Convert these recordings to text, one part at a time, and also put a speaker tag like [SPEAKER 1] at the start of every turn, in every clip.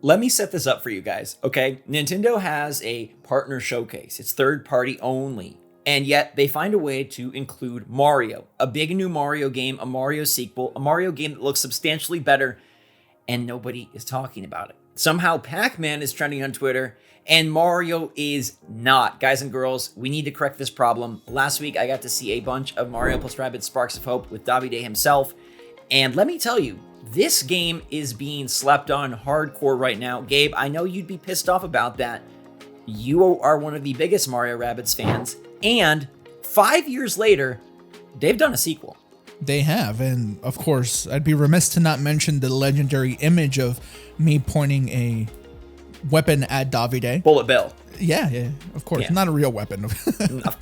[SPEAKER 1] Let me set this up for you guys, okay? Nintendo has a partner showcase. It's third party only. And yet they find a way to include Mario, a big new Mario game, a Mario sequel, a Mario game that looks substantially better, and nobody is talking about it. Somehow Pac-Man is trending on Twitter and Mario is not. Guys and girls, we need to correct this problem. Last week, I got to see a bunch of Mario plus Rabbids Sparks of Hope with Davide himself. And let me tell you, this game is being slept on hardcore right now. Gabe, I know you'd be pissed off about that. You are one of the biggest Mario Rabbids fans. And 5 years later, they've done a sequel.
[SPEAKER 2] They have, and of course, I'd be remiss to not mention the legendary image of me pointing a weapon at Davide.
[SPEAKER 1] Bullet Bill.
[SPEAKER 2] Yeah, of course. Yeah. Not a real weapon.
[SPEAKER 1] No,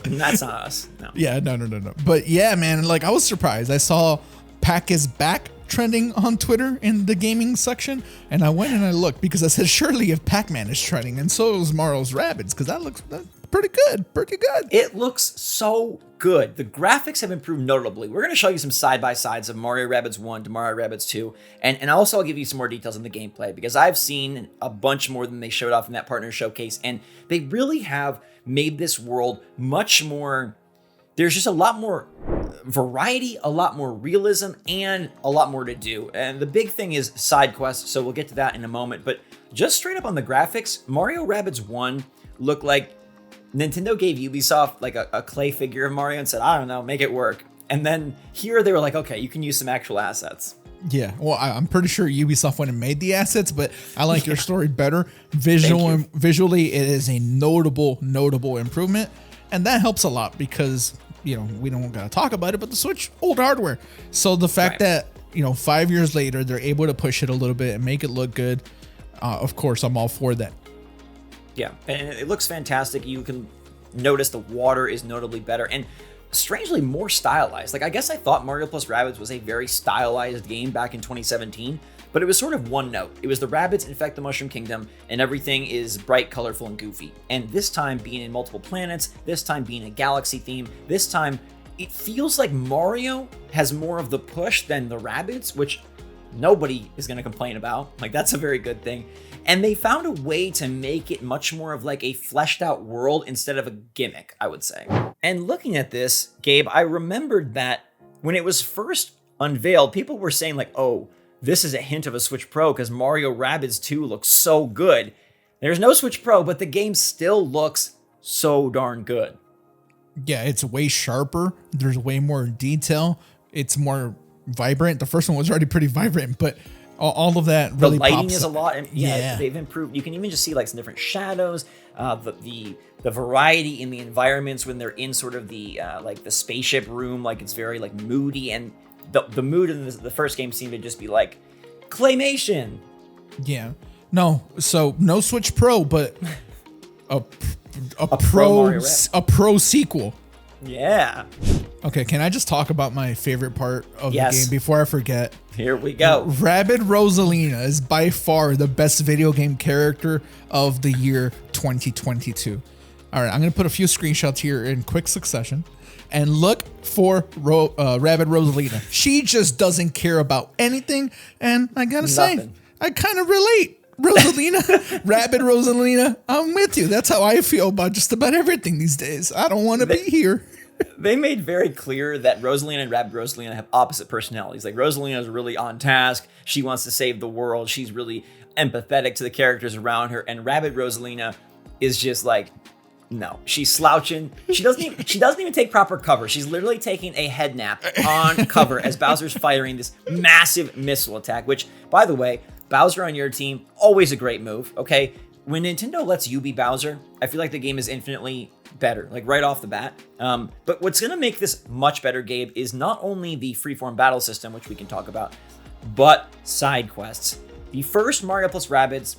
[SPEAKER 1] that's not us. No.
[SPEAKER 2] Yeah, no. But yeah, man, like I was surprised. I saw Pac is back trending on Twitter in the gaming section, and I went and I looked because I said, surely if Pac-Man is trending, and so is Mario's Rabbids, because that looks pretty good.
[SPEAKER 1] It looks so good. The graphics have improved notably. We're going to show you some side-by-sides of Mario Rabbids 1 to Mario Rabbids 2, and also I'll give you some more details on the gameplay, because I've seen a bunch more than they showed off in that partner showcase, and they really have made this world much more... There's just a lot more variety, a lot more realism, and a lot more to do. And the big thing is side quests, so we'll get to that in a moment. But just straight up on the graphics, Mario Rabbids 1 looked like Nintendo gave Ubisoft like a clay figure of Mario and said, I don't know, make it work. And then here they were like, okay, you can use some actual assets.
[SPEAKER 2] Yeah, well, I'm pretty sure Ubisoft went and made the assets, but I like your story better. Visually, it is a notable improvement. And that helps a lot because... we don't gotta talk about it, but the Switch, old hardware. So the fact that, 5 years later, they're able to push it a little bit and make it look good. Of course, I'm all for that.
[SPEAKER 1] Yeah, and it looks fantastic. You can notice the water is notably better and strangely more stylized. Like, I guess I thought Mario plus Rabbids was a very stylized game back in 2017, but it was sort of one note. It was the Rabbids infect the Mushroom Kingdom, and everything is bright, colorful, and goofy. And this time being in multiple planets, this time being a galaxy theme, this time it feels like Mario has more of the push than the Rabbids, which nobody is going to complain about. Like, that's a very good thing. And they found a way to make it much more of like a fleshed out world instead of a gimmick, I would say. And looking at this, Gabe, I remembered that when it was first unveiled, people were saying like, oh, this is a hint of a Switch Pro because Mario Rabbids 2 looks so good. There's no Switch Pro, but the game still looks so darn good.
[SPEAKER 2] Yeah, it's way sharper. There's way more detail. It's more vibrant. The first one was already pretty vibrant, but all of that really pops.
[SPEAKER 1] The lighting is a lot. And yeah, they've improved. You can even just see like some different shadows, the variety in the environments when they're in sort of the like the spaceship room, like it's very like moody, and the mood in the first game seemed to just be like claymation.
[SPEAKER 2] Yeah. No, so no Switch Pro, but a pro sequel.
[SPEAKER 1] Yeah.
[SPEAKER 2] Okay, can I just talk about my favorite part of the game before I forget?
[SPEAKER 1] Here we go.
[SPEAKER 2] Rabbid Rosalina is by far the best video game character of the year 2022. All right, I'm going to put a few screenshots here in quick succession. And look for Rabbid Rosalina. She just doesn't care about anything. And I gotta say, I kind of relate. Rosalina, Rabbid Rosalina, I'm with you. That's how I feel about just about everything these days. I don't want to be here.
[SPEAKER 1] They made very clear that Rosalina and Rabbid Rosalina have opposite personalities. Like, Rosalina is really on task. She wants to save the world. She's really empathetic to the characters around her. And Rabbid Rosalina is just like, no, she's slouching. She doesn't even take proper cover. She's literally taking a head nap on cover as Bowser's firing this massive missile attack, which, by the way, Bowser on your team, always a great move, okay? When Nintendo lets you be Bowser, I feel like the game is infinitely better, like right off the bat. But what's going to make this much better, Gabe, is not only the freeform battle system, which we can talk about, but side quests. The first Mario plus Rabbids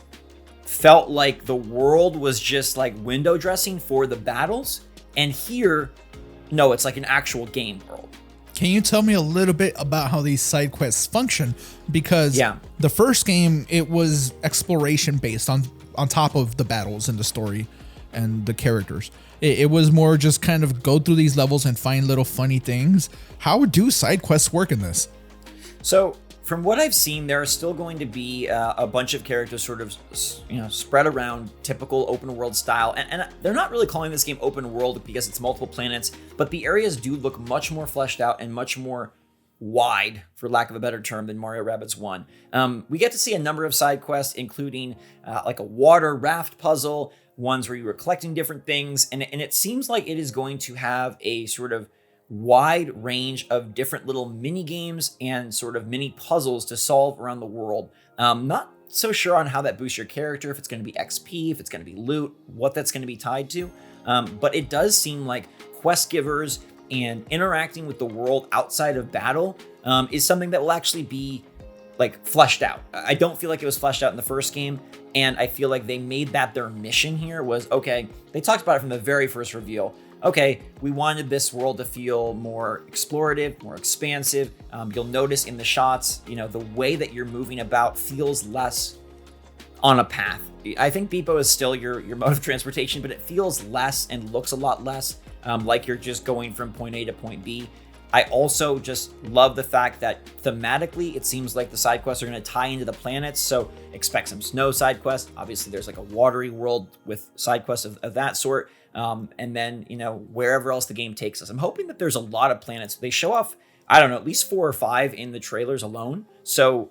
[SPEAKER 1] felt like the world was just like window dressing for the battles, and here, no, it's like an actual game world.
[SPEAKER 2] Can you tell me a little bit about how these side quests function? Because the first game, it was exploration based on top of the battles and the story and the characters. It was more just kind of go through these levels and find little funny things. How do side quests work in this?
[SPEAKER 1] So From what I've seen, there are still going to be a bunch of characters sort of, spread around typical open world style. And they're not really calling this game open world because it's multiple planets, but the areas do look much more fleshed out and much more wide, for lack of a better term, than Mario Rabbids 1. We get to see a number of side quests, including like a water raft puzzle, ones where you were collecting different things. And it seems like it is going to have a sort of wide range of different little mini games and sort of mini puzzles to solve around the world. Not so sure on how that boosts your character, if it's going to be XP, if it's going to be loot, what that's going to be tied to. But it does seem like quest givers and interacting with the world outside of battle is something that will actually be like fleshed out. I don't feel like it was fleshed out in the first game, and I feel like they made that their mission here was, okay, they talked about it from the very first reveal. Okay, we wanted this world to feel more explorative, more expansive. You'll notice in the shots, the way that you're moving about feels less on a path. I think Beepo is still your mode of transportation, but it feels less and looks a lot less like you're just going from point A to point B. I also just love the fact that thematically, it seems like the side quests are going to tie into the planets. So expect some snow side quests. Obviously, there's like a watery world with side quests of that sort. And then, wherever else the game takes us. I'm hoping that there's a lot of planets. They show off, I don't know, at least 4 or 5 in the trailers alone. So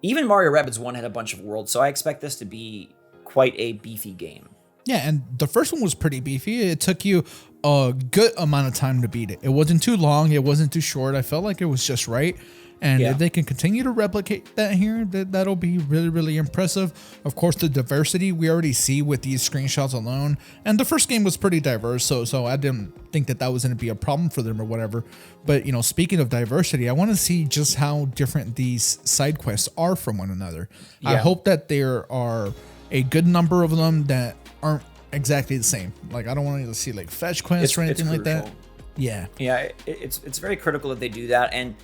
[SPEAKER 1] even Mario Rabbids 1 had a bunch of worlds. So I expect this to be quite a beefy game.
[SPEAKER 2] Yeah, and the first one was pretty beefy. It took you a good amount of time to beat it. It wasn't too long. It wasn't too short. I felt like it was just right. And if they can continue to replicate that here, that'll be really, really impressive. Of course, the diversity we already see with these screenshots alone. And the first game was pretty diverse, so I didn't think that was going to be a problem for them or whatever. But, speaking of diversity, I want to see just how different these side quests are from one another. Yeah. I hope that there are a good number of them that aren't exactly the same. Like, I don't want to see like fetch quests or anything like that. Yeah.
[SPEAKER 1] Yeah, it's very critical that they do that. And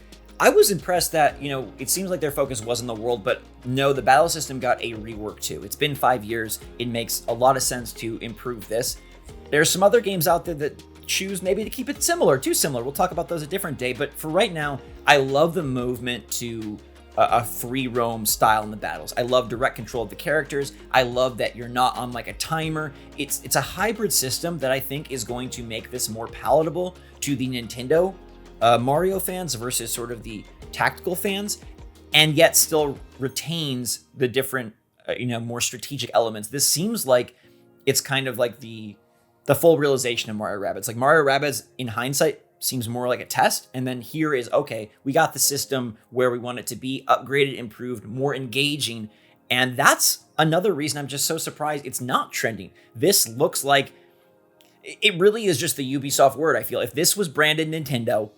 [SPEAKER 1] I was impressed that, it seems like their focus was in the world, but no, the battle system got a rework too. It's been 5 years. It makes a lot of sense to improve this. There's some other games out there that choose maybe to keep it too similar. We'll talk about those a different day. But for right now, I love the movement to a free roam style in the battles. I love direct control of the characters. I love that you're not on like a timer. It's a hybrid system that I think is going to make this more palatable to the Nintendo Mario fans versus sort of the tactical fans, and yet still retains the different, more strategic elements. This seems like it's kind of like the full realization of Mario Rabbids. Like Mario Rabbids, in hindsight, seems more like a test, and then here is, okay, we got the system where we want it to be, upgraded, improved, more engaging, and that's another reason I'm just so surprised it's not trending. This looks like it really is just the Ubisoft word, I feel. If this was branded Nintendo,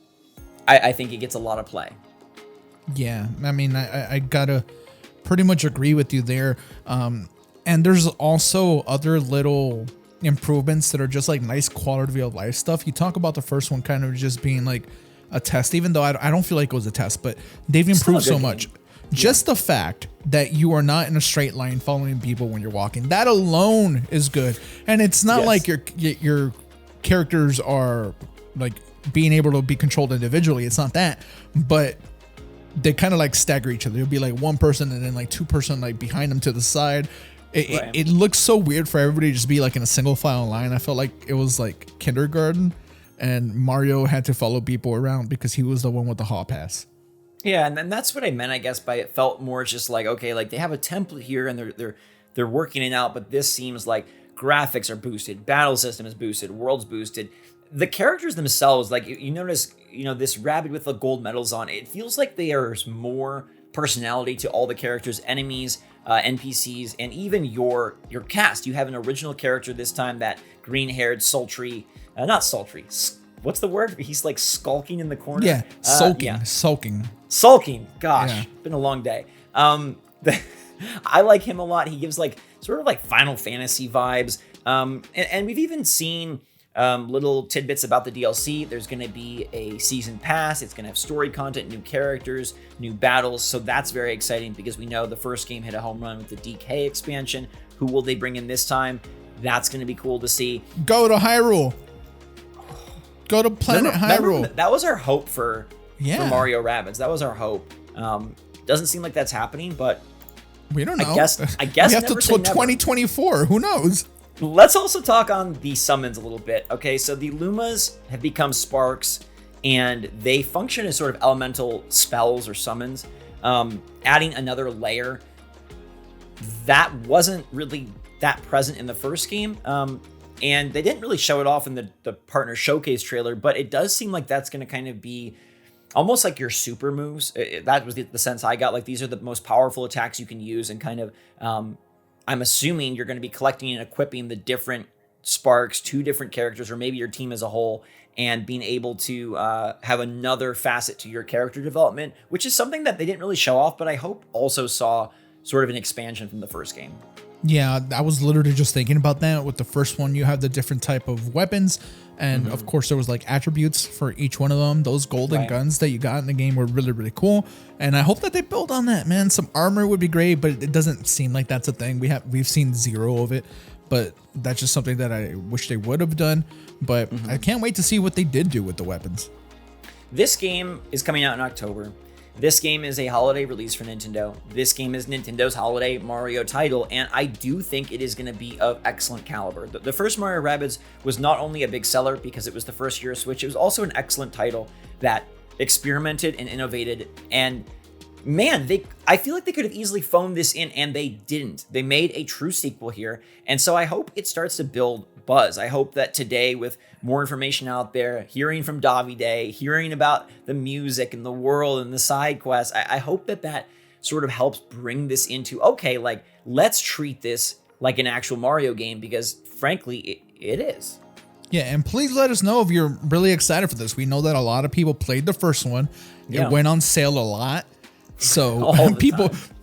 [SPEAKER 1] I think it gets a lot of play.
[SPEAKER 2] Yeah, I mean, I gotta pretty much agree with you there. And there's also other little improvements that are just like nice quality of life stuff. You talk about the first one kind of just being like a test, even though I don't feel like it was a test, but they've improved so much. Just the fact that you are not in a straight line following people when you're walking, that alone is good. And it's not like your characters are like being able to be controlled individually. It's not that, but they kind of like stagger each other. It'll be like one person and then like 2 person like behind them to the side. It looks so weird for everybody to just be like in a single file line. I felt like it was like kindergarten, and Mario had to follow people around because he was the one with the hall pass.
[SPEAKER 1] Yeah, and then that's what I meant, I guess, by it felt more just like, okay, like they have a template here and they're working it out, but this seems like graphics are boosted, battle system is boosted, world's boosted. The characters themselves, like you notice, this rabbit with the gold medals on, it feels like there's more personality to all the characters, enemies, NPCs, and even your cast. You have an original character this time, that green-haired, sultry, not sultry, what's the word? He's like skulking in the corner.
[SPEAKER 2] Yeah, sulking.
[SPEAKER 1] Gosh, been a long day. I like him a lot. He gives like sort of like Final Fantasy vibes. And we've even seen little tidbits about the DLC. There's going to be a season pass. It's going to have story content, new characters, new battles. So that's very exciting because we know the first game hit a home run with the DK expansion. Who will they bring in this time? That's going to be cool to see.
[SPEAKER 2] Go to Hyrule. Go to planet Hyrule.
[SPEAKER 1] That was our hope for
[SPEAKER 2] Yeah.
[SPEAKER 1] for Mario Rabbids. That was our hope. Doesn't seem like that's happening, but
[SPEAKER 2] we don't know.
[SPEAKER 1] I guess
[SPEAKER 2] we have
[SPEAKER 1] never
[SPEAKER 2] to
[SPEAKER 1] say never.
[SPEAKER 2] 2024. Who knows?
[SPEAKER 1] Let's also talk on the summons a little bit. Okay, so the Lumas have become sparks, and they function as sort of elemental spells or summons, adding another layer that wasn't really that present in the first game. And they didn't really show it off in the partner showcase trailer, but it does seem like that's going to kind of be almost like your super moves. That was the sense I got. Like, these are the most powerful attacks you can use, and kind of, I'm assuming you're going to be collecting and equipping the different sparks to different characters, or maybe your team as a whole, and being able to have another facet to your character development, which is something that they didn't really show off, but I hope also saw sort of an expansion from the first game.
[SPEAKER 2] Yeah, I was literally just thinking about that. With the first one, you have the different type of weapons, and of course there was like attributes for each one of them. Those golden guns that you got in the game were really, really cool, and I hope that they build on that, man. Some armor would be great, but it doesn't seem like that's a thing. We've seen zero of it, but that's just something that I wish they would have done. But I can't wait to see what they did do with the weapons.
[SPEAKER 1] This game is coming out in October. This game is a holiday release for Nintendo. This game is Nintendo's holiday Mario title, and I do think it is going to be of excellent caliber. The first Mario Rabbids was not only a big seller because it was the first year of Switch, it was also an excellent title that experimented and innovated. And man, I feel like they could have easily phoned this in, and they didn't. They made a true sequel here, and so I hope it starts to build buzz. I hope that today, with more information out there, hearing from Davide, hearing about the music and the world and the side quests, I hope that sort of helps bring this into, okay, like, let's treat this like an actual Mario game, because frankly, it is.
[SPEAKER 2] Yeah, and please let us know if you're really excited for this. We know that a lot of people played the first one.
[SPEAKER 1] Yeah.
[SPEAKER 2] It went on sale a lot. So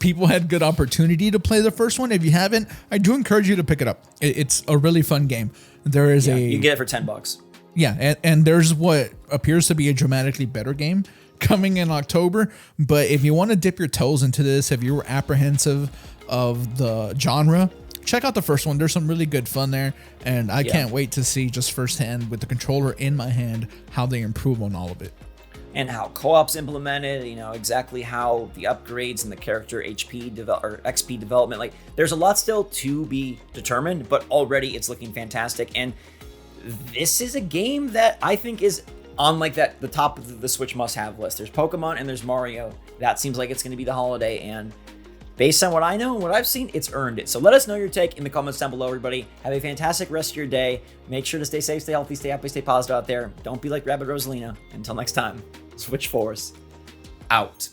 [SPEAKER 2] people had good opportunity to play the first one. If you haven't, I do encourage you to pick it up. It's a really fun game. There is
[SPEAKER 1] you can get it for $10.
[SPEAKER 2] Yeah, and there's what appears to be a dramatically better game coming in October. But if you want to dip your toes into this, if you were apprehensive of the genre, check out the first one. There's some really good fun there, and I can't wait to see just firsthand with the controller in my hand how they improve on all of it.
[SPEAKER 1] And how co-op's implemented, exactly how the upgrades and the character XP development, like, there's a lot still to be determined, but already it's looking fantastic. And this is a game that I think is on like the top of the Switch must-have list. There's Pokemon and there's Mario. That seems like it's going to be the holiday, and based on what I know and what I've seen, it's earned it. So let us know your take in the comments down below, everybody. Have a fantastic rest of your day. Make sure to stay safe, stay healthy, stay happy, stay positive out there. Don't be like Rabbit Rosalina. Until next time, SwitchForce out.